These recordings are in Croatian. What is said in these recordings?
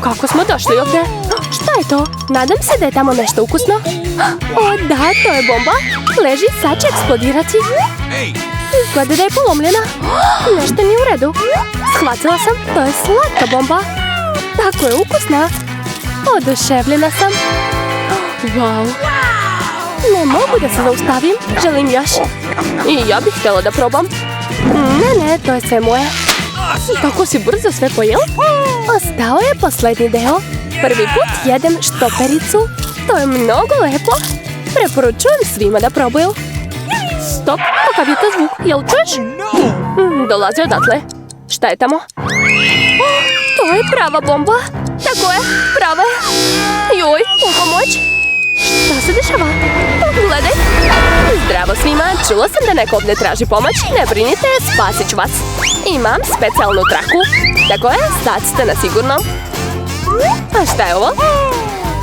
Kako smo došli ovdje? Šta je to? Nadam se da je tamo nešto ukusno. O da, to je bomba. Leži, sad će eksplodirati. Izgleda da je polomljena. Nešto nije u redu. Shvatila sam, to je slatka bomba. Tako je ukusna. Oduševljena sam. Wow. Ne mogu da se zaustavim. Želim još. I ja bih htjela da probam. Ne, to je sve moje. Kako si brzo sve pojel? Ostao je posljednji deo. Prvi put jedem štopericu. To je mnogo lepo. Preporučujem svima da probaju. Stop, kakav je to zvuk? Jel čuješ? Dolazi odatle. Šta je tamo? To je prava bomba. Tako je, prava je. Joj, u pomoć. Šta se dešava? Gledaj. Zdravo svima, čula sam da neko ovdje traži pomoć. Ne brinite, spasit ću vas. Imam specijalnu traku. Tako je, sad ste na sigurno. A šta je ovo?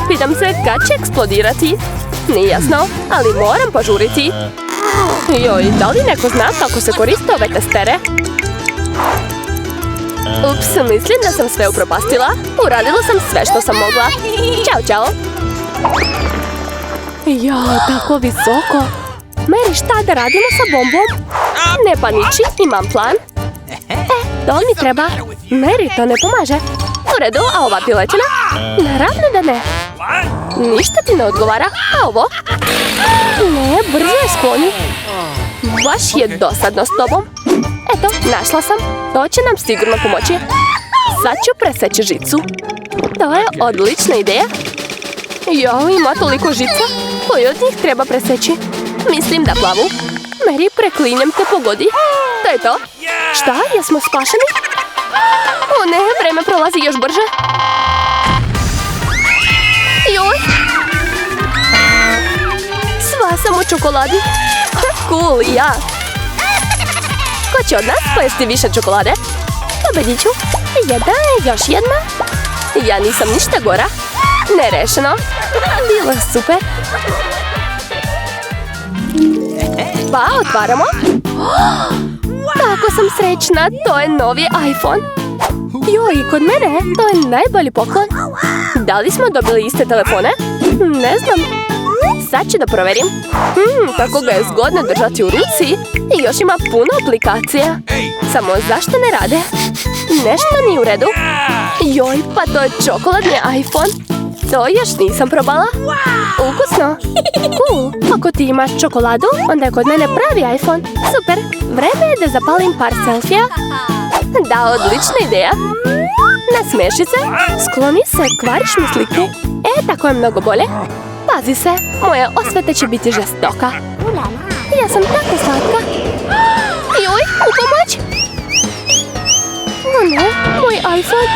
Pitam se kad će eksplodirati. Nije jasno, ali moram požuriti. Joj, da li neko zna kako se koriste ove testere? Ups, mislim da sam sve upropastila. Uradila sam sve što sam mogla. Ćao. Ja, tako visoko. Mary, šta da radimo sa bombom? Ne paniči, imam plan. To mi treba. Mary, to ne pomaže. U redu, a ova piletina? Naravno da ne. Ništa ti ne odgovara, a ovo? Ne, brzo je skloni. Baš je dosadno s tobom. Eto, našla sam. To će nam sigurno pomoći. Sad ću preseći žicu. To je odlična ideja. Jo, ima toliko žica. Koju od njih treba preseći? Mislim da plavu. Mary, preklinjem te pogodi. To je to. Šta? Jesmo spašeni? O ne, vreme prolazi još brže. Joj! Sva sam u čokoladi. Cool, ja. Ko će od nas pojesti više čokolade? Pobedit ću. Još jedna. Ja nisam ništa gora. Nerešeno. Bilo je super. Pa, otvaramo. Tako sam srećna. To je novi iPhone. Joj, kod mene to je najbolji poklon. Da li smo dobili iste telefone? Ne znam. Sad ću da proverim. Tako ga je zgodno držati u ruci. I još ima puno aplikacija. Samo zašto ne rade? Nešto nije u redu. Joj, pa to je čokoladni iPhone. To još nisam probala. Ukusno. Cool. Ako ti imaš čokoladu, onda je kod mene pravi iPhone. Super. Vreme je da zapalim par selfija. Da, odlična ideja. Nasmeši se. Skloni se, kvariš mi sliku. Tako je mnogo bolje. Pazi se, moja osveta će biti žestoka. Ja sam tako slatka. Joj, u pomoć. O ne, moj iPhone.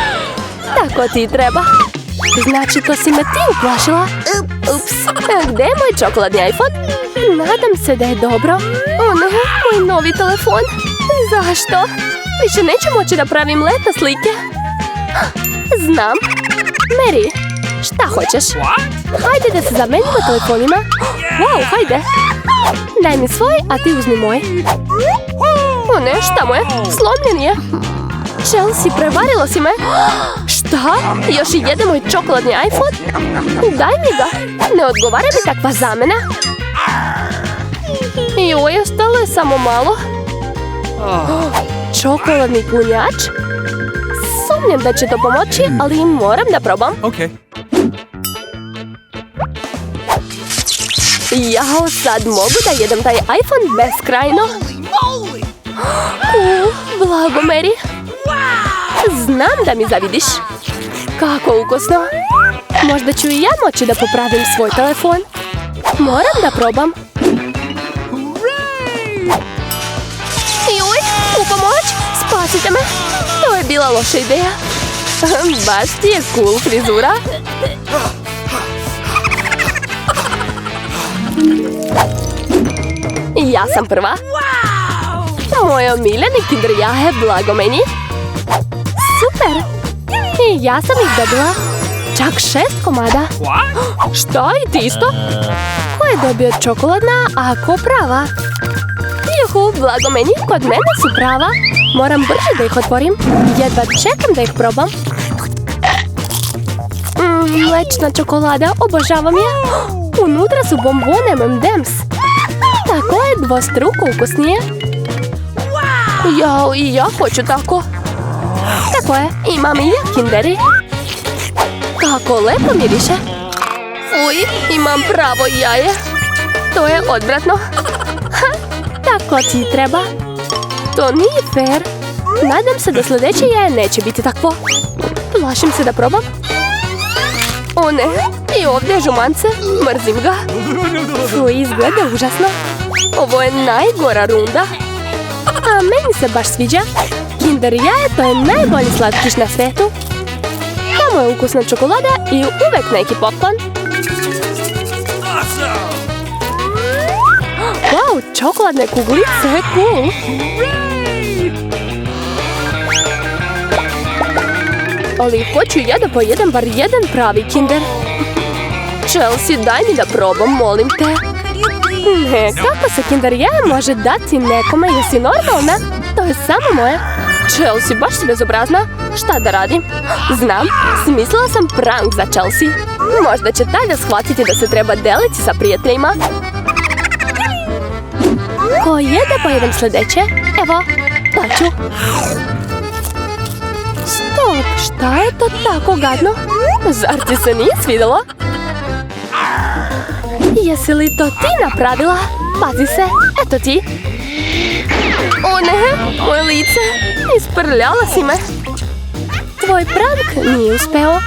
Tako ti treba. Znači, to si me ti uplašila. Ups, gdje je moj čokoladni iPhone? Nadam se da je dobro. O ne, moj novi telefon. Zašto? Više neću moći da pravim lepe slike. Znam. Mary, šta hoćeš? Hajde da se zamenimo telefonima. Wow, hajde. Daj mi svoj, a ti uzmi moj. O ne, šta mu je? Slomljen je. Chelsea, prevarila si me. Šta? Još i jedan moj čokoladni iPhone? Daj mi ga. Ne odgovara mi takva zamena. Joj, ostalo je samo malo. Čokoladni punjač? Sumnjam da će to pomoći, ali moram da probam. Jao, sad mogu da jedem taj iPhone beskrajno. Blago, Mary. Znam da mi zavidiš. Kako ukusno. Možda ću i ja moći da popravim svoj telefon. Moram da probam. Joj, u pomoć, spasite me. To je bila loša ideja. Baš ti je cool frizura. Ja sam prva. Moj omiljeni Kinder jaje, blago meni. Super. I ja sam ih dobila. Čak 6 komada. Šta, i ti isto? Ko je dobio čokoladna, a ko prava? Juhu, blago meni, kod mene su prava. Moram brže da ih otvorim. Jedva čekam da ih probam. Mlečna čokolada, obožavam je. Unutra su bombone M&M's. Tako je dvostruko ukusnije. Jao, i ja hoću tako. Tako je, imam i ja Kinderi. Kako lepo miriše. Uj, imam pravo jaje. To je odvratno. Tako ti treba. To nije fair. Nadam se da sljedeće jaje neće biti takvo. Plašim se da probam. O ne, i ovdje je žumance. Mrzim ga. Fuj, izgleda užasno. Ovo je najgora runda. A meni se baš sviđa. Kinder jaje, to je najbolji slatkiš na svijetu. Tamo je ukusna čokolada i uvek neki popcorn. Wow, čokoladne kuglice, cool. Ali hoću ja da pojedem bar jedan pravi Kinder. Chelsea, daj mi da probam, molim te. Ne, kako se Kinder jaje može dati nekome, jesi normalna? To je samo moje. Chelsea, baš si bezobrazna. Šta da radim? Znam, smislila sam prank za Chelsea. Možda će tada shvatiti da se treba deliti sa prijateljima. Ko je da pojedem sljedeće? Evo, to ću. Stop, šta je to tako gadno? Zar ti se nije svidjelo? Jesi li to ti napravila? Pazi se, eto ti. O ne, moje lice. Isprljala si me. Tvoj prank nije uspeo.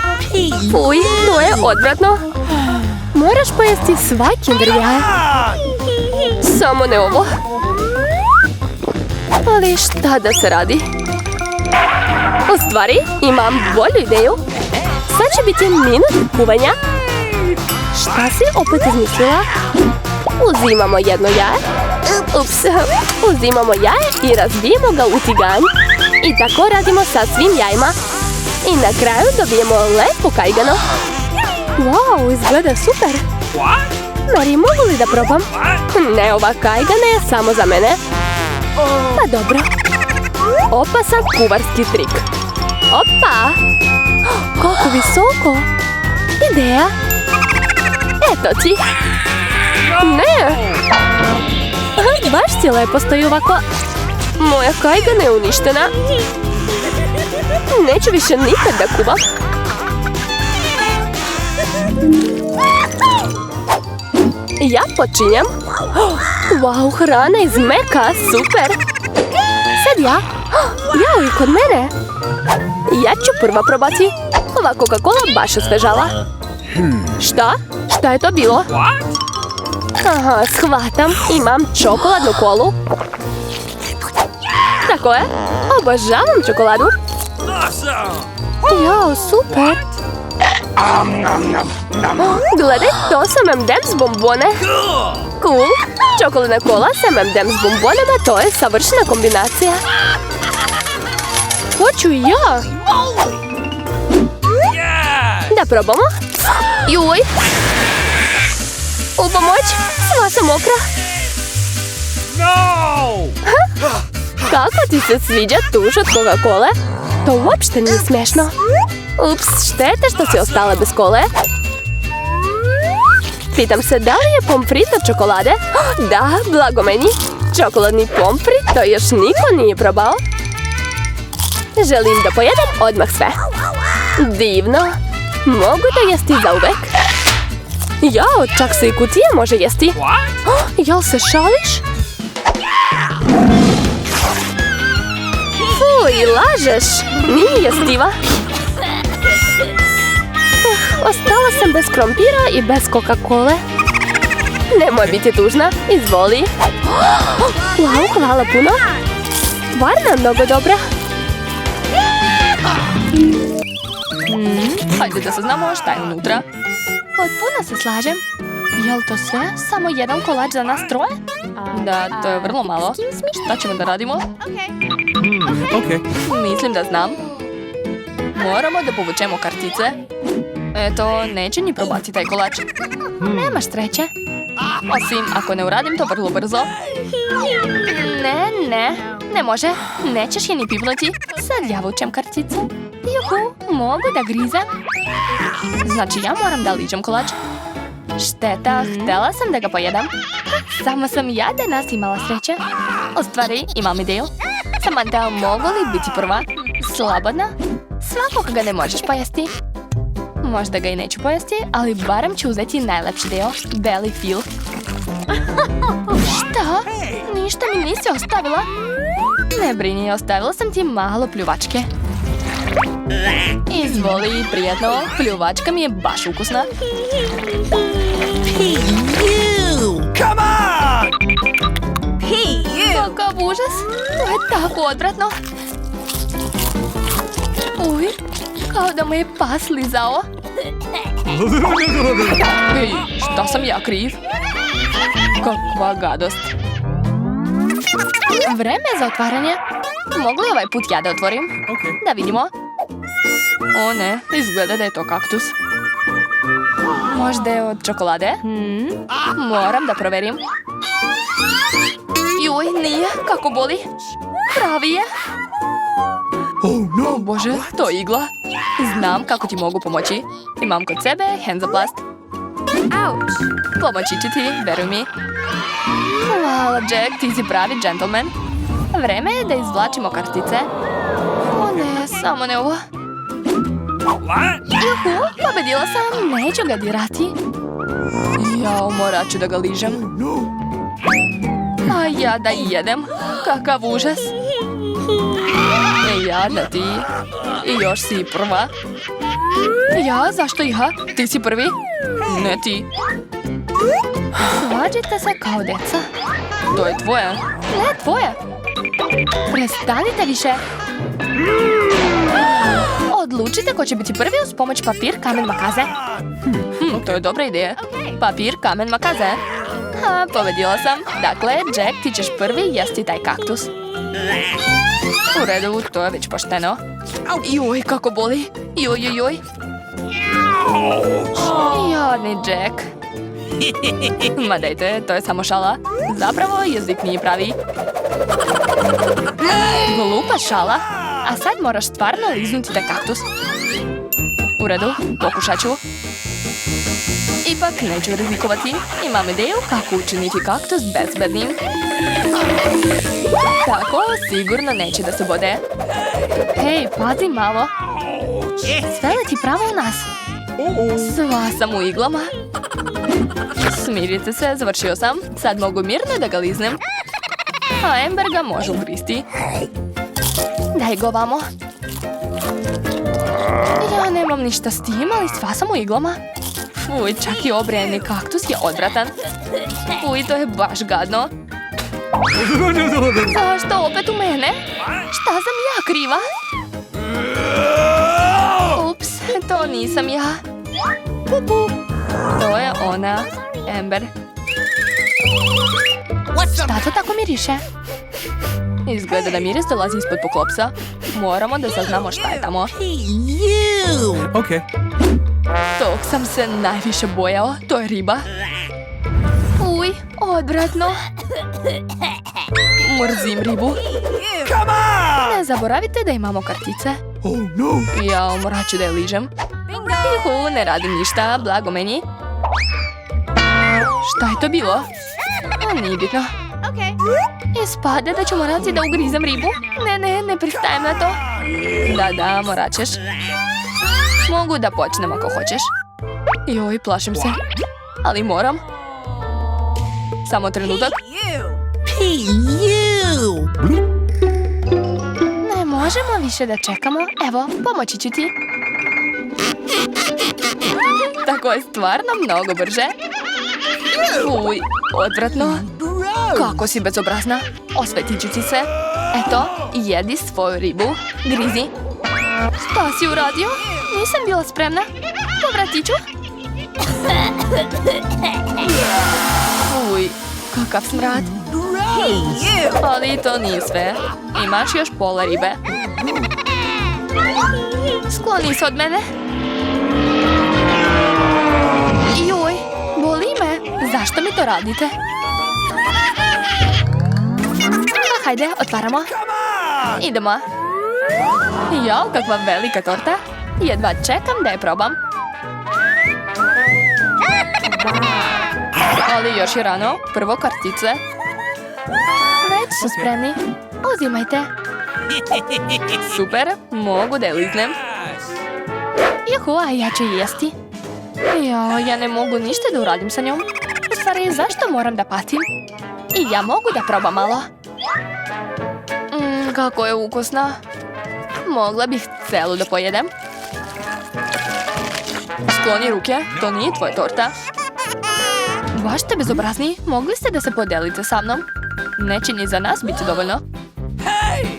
Fuj, to je odvratno. Moraš pojesti sva Kinder jaja. Samo ne ovo. Ali šta da se radi? U stvari, imam bolju ideju. Sad će biti minut kuvanja. Šta si opet izmislila? Uzimamo jedno jaje. Ups, uzimamo jaje i razbijemo ga u tiganj. I tako radimo sa svim jajima. I na kraju dobijemo lepo kajgano. Wow, izgleda super. Mary, mogu li da probam? Ne, ova kajgana je samo za mene. Pa dobro. Opasan kuvarski trik. Opa! Koliko visoko! Ideja! Eto ti! Ne! Baš ti lepo stoji ovako. Moja kajgana je uništena. Neću više nikad da kuvam. Ja počinjem. Wow, hrana iz meka, super. Sad ja. Jao, i kod mene. Ja ću prva probati. Ova Coca-Cola baš osvežala. Šta? Šta je to bilo? Aha, shvatam. Imam čokoladnu kolu. Tako je. Obožavam čokoladu. Jao, super. Gledaj, to su M&M's bombone. Cool. Čokoladna kola sa M&M's bombonama, to je savršena kombinacija. Hoću i ja. Da probamo. Juj. U pomoć, sva sam mokra. Kako ti se sviđa tuš od Coca-Cole? To uopšte nije smiješno. Ups, štete što si ostala bez kole. Pitam se da li je pomfrit od čokolade? Da, blago meni. Čokoladni pomfrit, to još niko nije probao. Želim da pojedem odmah sve. Divno. Mogu to jesti zauvek. Jao, čak se i kutija može jesti. Jel se šališ? Fuj, lažeš. Nije jestiva. Ostala sam bez krompira i bez Coca-Cole. Nemoj biti tužna, izvoli. Wow, hvala puno. Stvarno mnogo dobra. Hajde da saznamo šta je unutra. Potpuno se slažem. Jel to sve? Samo jedan kolač za nas troje? Da, to je vrlo malo. Šta ćemo da radimo? Mislim da znam. Moramo da povučemo kartice. Eto, neće ni probati taj kolač. Nemaš sreće. Osim ako ne uradim to vrlo brzo. Ne. Ne može, nećeš je ni pipnuti. Sad ja vučem kartice. Juhu, mogu da grizem. Znači ja moram da liđem kolač. Šteta, htjela sam da ga pojedam. Samo sam ja danas imala sreće. U stvari, imam ideju. Samantha, mogu li biti prva? Slobodna? Svakog ga ne možeš pojesti. Možda ga i neću pojesti, ali barem ću uzeti najlepši dio. Belly feel. Šta? Ništa mi nisi ostavila? Ne brini, ostavila sam ti malo pljuvačke. Izvoli, prijatno. Pljuvačka mi je baš ukusna. Come on! Kakav užas. To je tako odvratno. Uj, kao da mu je pas lizao. Ej, šta sam ja kriv? Kakva gadost. Vreme za otvaranje. Mogu li ovaj put ja da otvorim? Da vidimo. O ne, izgleda da je to kaktus. Možda je od čokolade? Moram da proverim. Juj, nije, kako boli. Pravi je. O bože, to je igla. Znam kako ti mogu pomoći. Imam kod sebe Hansaplast. Pomoći ću ti, veruj mi. Hvala, Jack, ti si pravi džentlmen. Vreme je da izvlačimo kartice. O ne, samo ne ovo. Juhu, pobedila sam, neću ga dirati. Jao, morat ću da ga ližem. A ja da jedem, kakav užas. Jadna ti. I još si prva. Ja, zašto ja? Ti si prvi? Ne ti. Svađite se kao deca. To je tvoje. Ne, tvoje. Prestanite više. Odlučite ko će biti prvi uz pomoć papir, kamen, makaze. To je dobra ideja. Papir, kamen, makaze. Ha, pobedila sam. Dakle, Jack, ti ćeš prvi jesti taj kaktus. U redu, to je već pošteno. Joj, kako boli. Joj. Jadni Jack. Ma dajte, to je samo šala. Zapravo, jezik nije pravi. Glupa šala. A sad moraš stvarno liznuti taj kaktus. U redu, pokušat ću. Ipak neću rizikovati. Imam ideju kako učiniti kaktus bezbednim. Tako sigurno neće da se bode. Hej, pazi malo. Sve leti pravo u nas. Sva sam u iglama. Smirite se, završio sam. Sad mogu mirno da ga liznem. A Amber ga može ugristi. Daj go vamo. Ja nemam ništa s tim, ali sva sam u iglama. Fuj, čak i obrijani kaktus je odvratan. Fuj, to je baš gadno. Zašto opet u mene? Šta sam ja kriva? Ups, to nisam ja. To je ona, Amber. Šta to tako miriše? Izgleda da miris dolazi ispod poklopca. Moramo da saznamo šta je tamo. Okay. Tog sam se najviše bojao, to je riba. Uj, odvratno. Mrzim ribu. Ne zaboravite da imamo kartice. Ja morat ću da je ližem. Juhu, ne radim ništa, blago meni. Šta je to bilo? A, nije bitno. Ispada da ću morati da ugrizem ribu. Ne pristajem na to. Da, morat ćeš. Mogu da počnemo ako hoćeš. Joj, plašim se. Ali moram. Samo trenutak. Ne možemo više da čekamo. Evo, pomoći ću ti. Tako je stvarno mnogo brže. Uj, odvratno. Kako si bezobrazna. Osvetit ću ti se. Eto, jedi svoju ribu. Grizi. Šta si uradio? Nisam bila spremna. Povratit ću. Uj, kakav smrad. Ali to nije sve. Imaš još pola ribe. Skloni se od mene. Joj, boli me. Zašto mi to radite? Hajde, otvaramo. Idemo. Jao, kakva velika torta. Jedva čekam da je probam. Ali još je rano. Prvo kartice. Već su spremni. Uzimajte. Super, mogu da je liznem. Juhu, a ja ću jesti. Jao, ja ne mogu ništa da uradim sa njom. U stvari, zašto moram da patim? I ja mogu da probam malo. Kako je ukusna. Mogla bih celu da pojedem. Skloni ruke, to nije tvoja torta. Baš ste bezobrazni, mogli ste da se podelite sa mnom? Neće ni za nas biti dovoljno.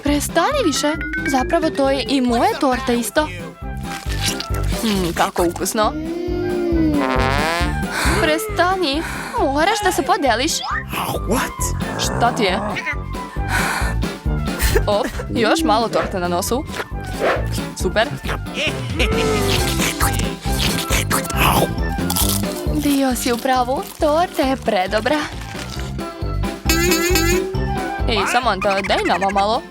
Prestani više, zapravo to je i moja torta isto. Kako ukusno. Prestani, moraš da se podeliš. Šta ti je? Op, još malo torte na nosu. Super. Bio si u pravu, torta je predobra. Ej, Samantha, daj nama malo.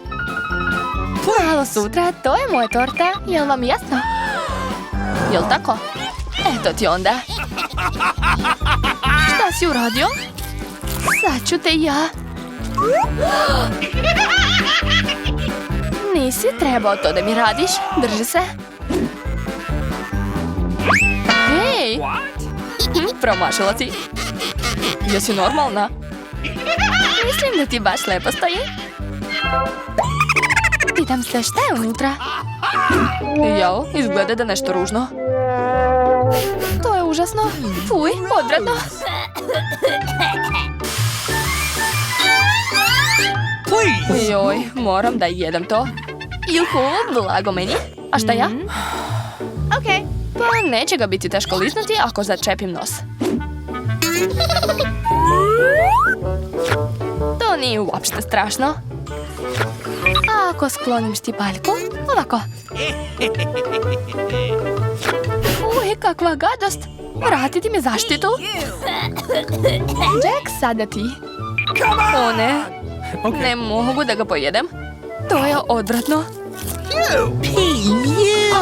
Malo sutra, to je moja torta, jel vam jasno? Jel tako? Eto ti onda. Šta si uradio? Sad ću te ja. Nisi trebao to da mi radiš, drži se. Hej! Promašila si. Jesi normalna? Mislim da ti baš lepo stoji. Pitam se šta je unutra. Jao, izgleda da nešto ružno. To je užasno. Fuj, odvratno. Joj, moram da jedem to. Juhu, blago meni. A šta ja? Okej. Pa neće ga biti teško ližnuti ako začepim nos. To nije uopšte strašno. A ako sklonim štipaljku, ovako. Uj, kakva gadost. Vratiti mi zaštitu. Jack, sada ti. O ne. Ne mogu da ga pojedem. To je odvratno.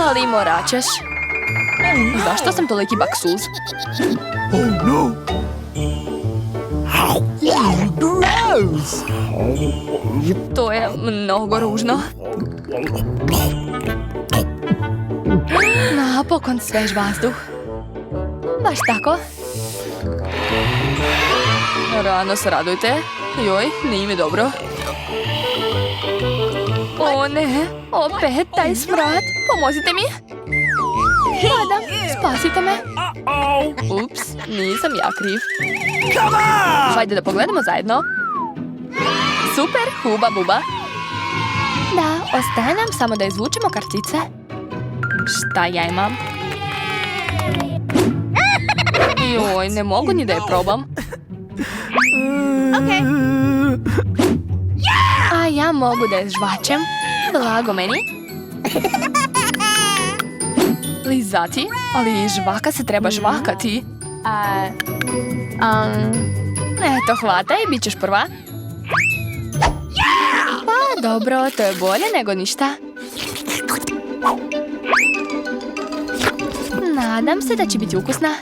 Ali morat ćeš. Zašto sam toliki baksuz? Oh no! Gross! To je mnogo ružno. Napokon svež vazduh. Baš tako. Rano se radujte. Joj, nije mi dobro. O ne, opet taj smrad. Pomozite mi. Padam, spasite me. Ups, nisam ja kriv. Hajde da pogledamo zajedno. Super, huba buba. Da, ostaje nam samo da izvučemo kartice. Šta ja imam? Joj, ne mogu ni da je probam. A ja mogu da je žvačem. Blago meni. Lizati, ali žvaka se treba žvakati. Eto, hvataj, bit ćeš prva. Pa dobro, to je bolje nego ništa. Nadam se da će biti ukusna.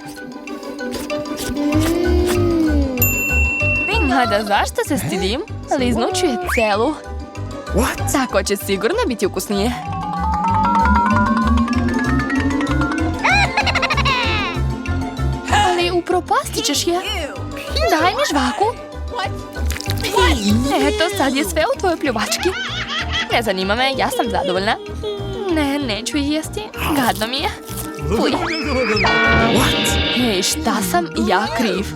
Mada zašto se stidim? Liznuću je celu. Tako će sigurno biti ukusnije. Ali upropastit ćeš je. Daj mi žvaku. Eto, sad je sve u tvojoj pljuvački. Ne zanima me, ja sam zadovoljna. Ne, neću ih jesti. Gadno mi je. Fuj. Ej, šta sam ja kriv?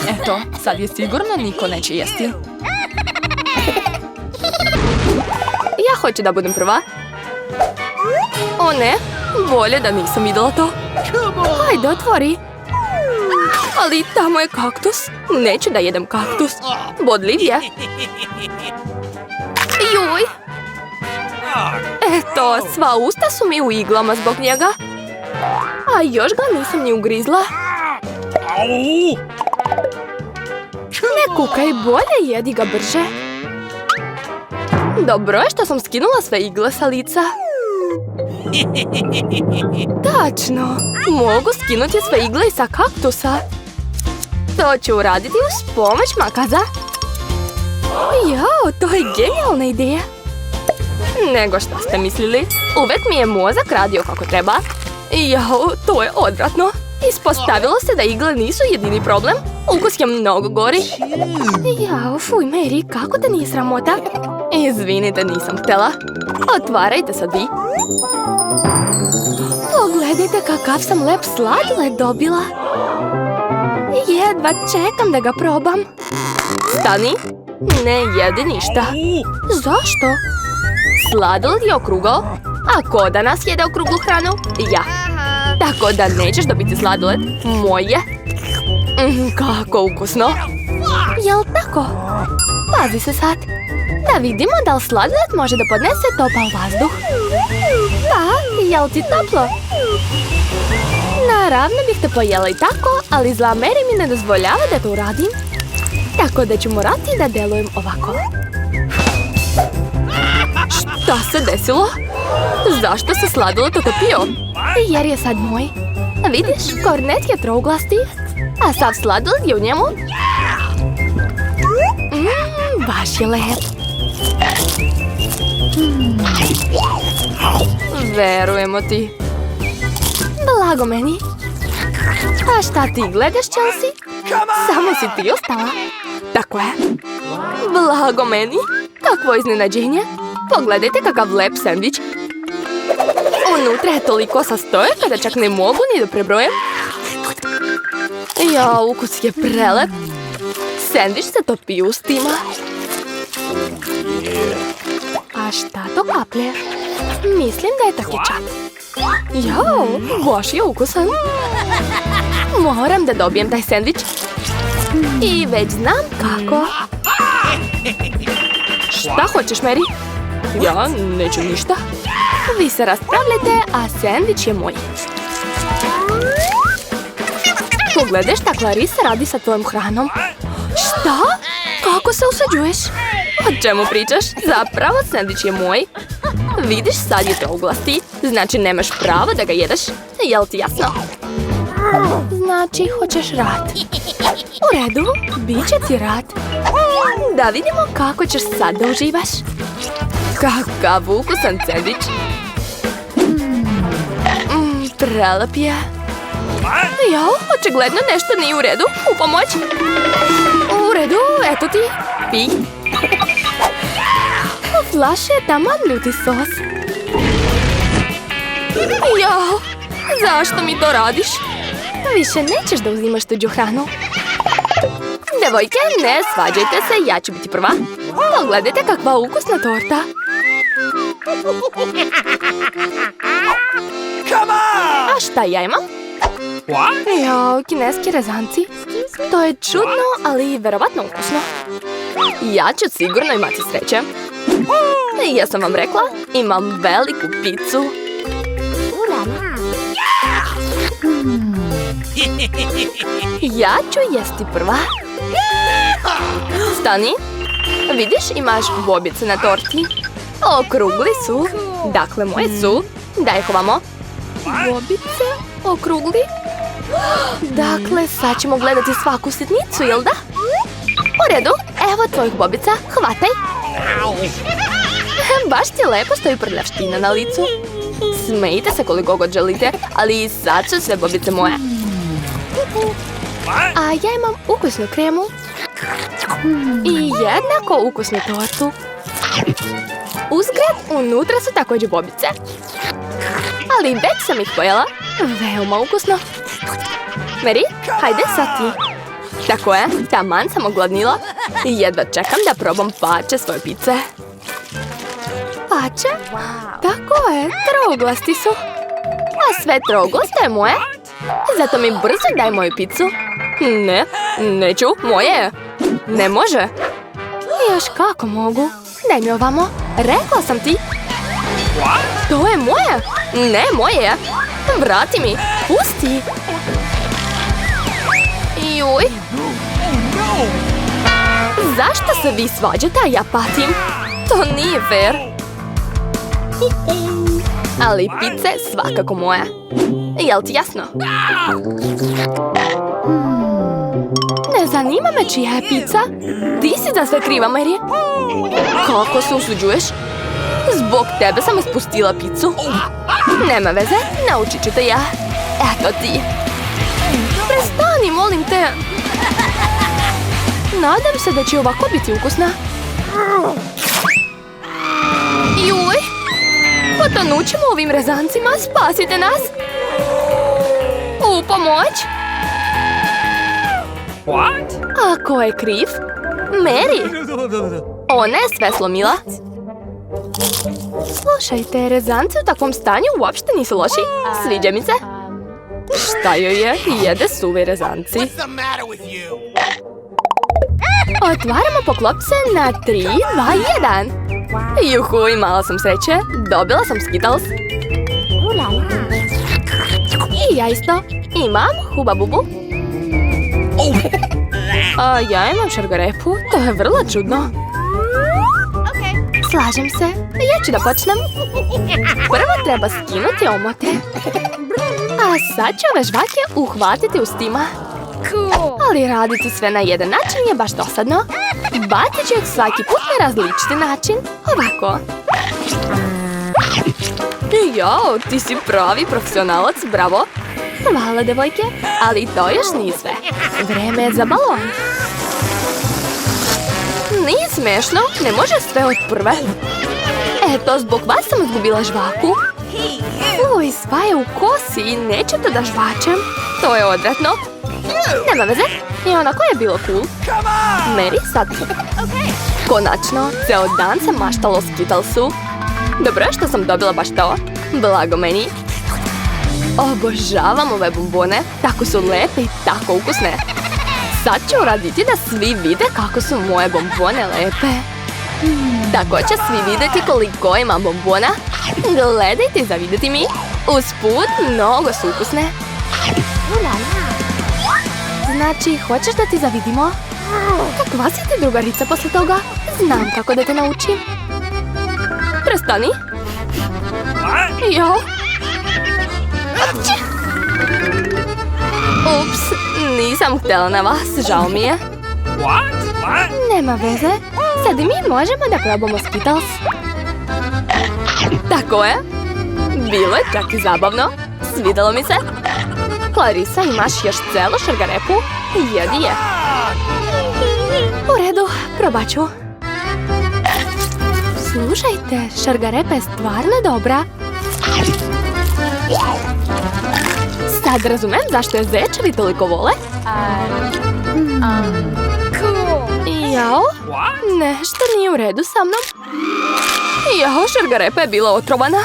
Eto, sad je sigurno niko neće jesti. Ja hoću da budem prva. O ne, bolje da nisam videla to. Hajde, otvori. Ali tamo je kaktus. Neću da jedem kaktus. Bodljiv je. Juj. Eto, sva usta su mi u iglama zbog njega. A još ga nisam ni ugrizla. Ne kukaj, bolje jedi ga brže. Dobro je što sam skinula sve igle sa lica. Tačno. Mogu skinuti sve igle sa kaktusa. To ću uraditi uz pomoć makaza. Jao, to je genijalna ideja. Nego šta ste mislili? Uvek mi je mozak radio kako treba. Jao, to je odvratno. Ispostavilo se da igle nisu jedini problem. Ukus je mnogo gori. Jao, fuj, Mary, kako te nije sramota? Izvinite, nisam htjela. Otvarajte sad vi. Pogledajte kakav sam lep sladoled dobila. Jedva čekam da ga probam. Stani, ne jedi ništa. Zašto? Sladoled je okrugao. A ko danas jede okruglu hranu? Ja. Tako da nećeš dobiti sladoled. Moj je. Kako ukusno. Jel tako? Pazi se sad. Da vidimo da li sladoled može da podnese topal vazduh. Pa, jel ti toplo? Naravno bih te pojela i tako, ali zla Mary mi ne dozvoljava da to uradim. Tako da ću morati da delujem ovako. Šta se desilo? Zašto se sladoled otopio? Jer je sad moj. Vidiš, kornet je trouglasti, a sav sladoled je u njemu. Baš je lep. Verujemo ti. Blago meni. A šta ti gledaš, Chelsea? Samo si ti ostala. Tako je. Blago meni. Kakvo iznenađenje. Pogledajte kakav lep sendvič. Unutra je toliko sastojaka da čak ne mogu ni da prebrojem. Ja, ukus je prelep. Sendvič se topi u ustima. A šta to kaplje? Mislim da je to kečap. Jao, baš je ukusan. Moram da dobijem taj sendvič. I već znam kako. Šta hoćeš, Mary? Ja neću ništa. Vi se raspravljate, a sendvič je moj. Pogledaj šta Clarissa radi sa tvojom hranom. Šta? Kako se usađuješ? O čemu pričaš? Zapravo sendvič je moj. Vidiš, sad je trouglasti. Znači nemaš pravo da ga jedeš. Jel ti jasno? Znači hoćeš rad. U redu, bit će ti rad. Da vidimo kako ćeš sad da uživaš. Kakav ukusan sendvič. Prelep je. Jao, očigledno nešto nije u redu. U pomoć. U redu, eto ti. Pi. U flaši je taman ljuti sos. Jao, zašto mi to radiš? Više nećeš da uzimaš tuđu hranu. Devojke, ne svađajte se, ja ću biti prva. Pogledajte kakva ukusna torta. A šta ja imam? Jao, kineski rezanci. To je čudno, ali verovatno ukusno. Ja ću sigurno imati sreće. Ja sam vam rekla, imam veliku picu. Ja ću jesti prva. Stani. Vidiš, imaš bobice na torti. Okrugli su. Dakle, moje su. Daj ih ovamo. Bobice? Okrugli? Dakle, sad ćemo gledati svaku sitnicu, jel da? U redu, evo tvojih bobica, hvataj. Baš ti lepo stoji prljavština na licu. Smejte se koliko god želite, ali sad su sve bobice moje. A ja imam ukusnu kremu. I jednako ukusnu tortu. Uzgred, unutra su također bobice. Ali već sam ih pojela. Veoma ukusno. Mary, hajde sad ti. Tako je, taman sam ogladnila. I jedva čekam da probam pače svoje pice. Pače? Tako je, trouglasti su. A sve trouglasto je moje. Zato mi brzo daj moju picu. Ne, neću, moje je. Ne može. Još kako mogu. Daj mi ovamo. Rekla sam ti. To je moje. Ne, moje je. Vrati mi. Pusti. Juj. Zašto se vi svađate, a ja patim? To nije fair. Ali pizza je svakako moja. Jel ti jasno? Ne zanima me čija je pizza. Ti si za sve kriva, Mary. Kako se usuđuješ? Zbog tebe sam ispustila pizzu. Nema veze, naučit ću te ja. Eto ti. Prestani, molim te. Nadam se da će ovako biti ukusna. Juj! Potonut ćemo ovim rezancima, spasite nas! U pomoć! What? A ko je kriv? Mary! Ona je sve slomila. Slušajte, rezanci u takvom stanju uopšte nisu loši. Sviđa mi se. Šta joj je? Jede suvi rezanci. What's the matter with you? Otvaramo poklopce na 3, 2, 1. Juhu, imala sam sreće. Dobila sam Skittles. I ja isto. Imam Huba Bubu. A ja imam šargarepu. To je vrlo čudno. Slažem se. Ja ću da počnem. Prvo treba skinuti omote. A sad ću ove žvake uhvatiti ustima. Ali raditi sve na jedan način je baš dosadno. Bacit ću ih svaki put na različiti način. Ovako. Jao, ti si pravi profesionalac, bravo. Hvala, devojke. Ali to još nije sve. Vreme je za balon. Nije smešno, ne može sve od prve. Eto, zbog vas sam izgubila žvaku. Uj, sva je u kosi i nećete da žvačem. To je odvratno. Nema veze, i onako je bilo cool. Mary, sad. Konačno, ceo dan sam maštala o Skittles'u. Dobro je što sam dobila baš to. Blago meni. Obožavam ove bombone. Tako su lepe i tako ukusne. Sad ću uraditi da svi vide kako su moje bombone lepe. Tako će svi vidjeti koliko imam bombona. Gledajte i zavidjeti mi. Usput, mnogo su ukusne. Znači, hoćeš da ti zavidimo? Kakva si ti drugarica posle toga? Znam kako da te naučim. Prestani. Jo. Ups, nisam htjela na vas, žao mi je. Nema veze, sad i mi možemo da probamo Skittles. Tako je. Bilo je čak i zabavno. Svidelo mi se. Clarissa, imaš još celu šargarepu? Jedi je. U redu, probat ću. Slušajte, šargarepa je stvarno dobra. Sad razumem zašto je zečevi toliko vole. Jao, nešto nije u redu sa mnom. Jao, šargarepa je bila otrovana.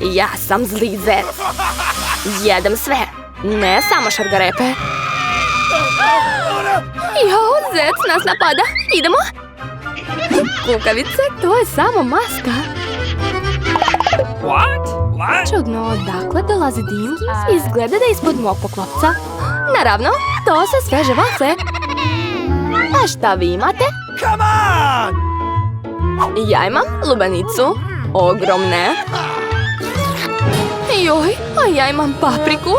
Ja sam zli zec. Jedem sve, ne samo šargarepe. Jao, zec nas napada. Idemo? Kukavice, to je samo maska. Čudno, odakle dolazi dim? Izgleda da je ispod mog poklopca. Naravno, to su sveže vafle. A šta vi imate? Ja imam lubenicu. Ogromne. Joj, a ja imam papriku.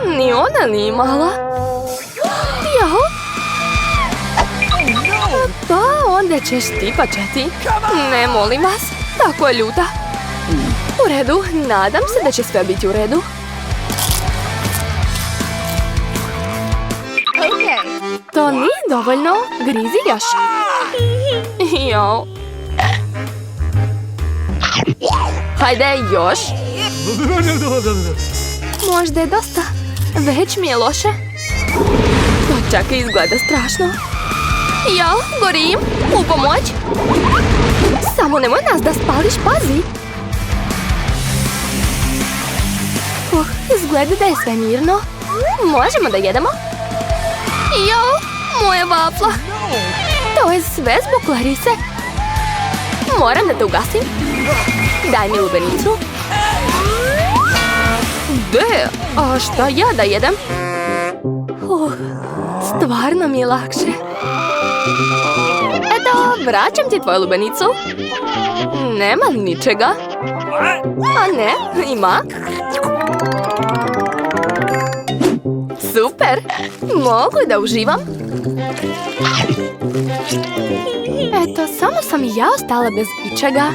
Ni ona nije mala. Jao. Pa onda ćeš ti pačeti. Ne, molim vas. Tako je ljuta. U redu, nadam se da će sve biti u redu. To nije dovoljno. Grizi još. Jao. Hajde, još. Možda je dosta. Već mi je loše. To čak i izgleda strašno. Jao, gorim. U pomoć. Samo nemoj nas da spališ, pazi. Izgleda da je sve mirno. Možemo da jedemo? Jao, moja vafla. To je sve zbog Clarisse. Moram da te ugasim. Daj mi lubenicu. De, a šta ja da jedem? Stvarno mi je lakše. Eto, Vraćam ti tvoju lubenicu. Nema ničega. A ne, ima. Super! Mogu da uživam? Eto, samo sam ja ostala bez ičega.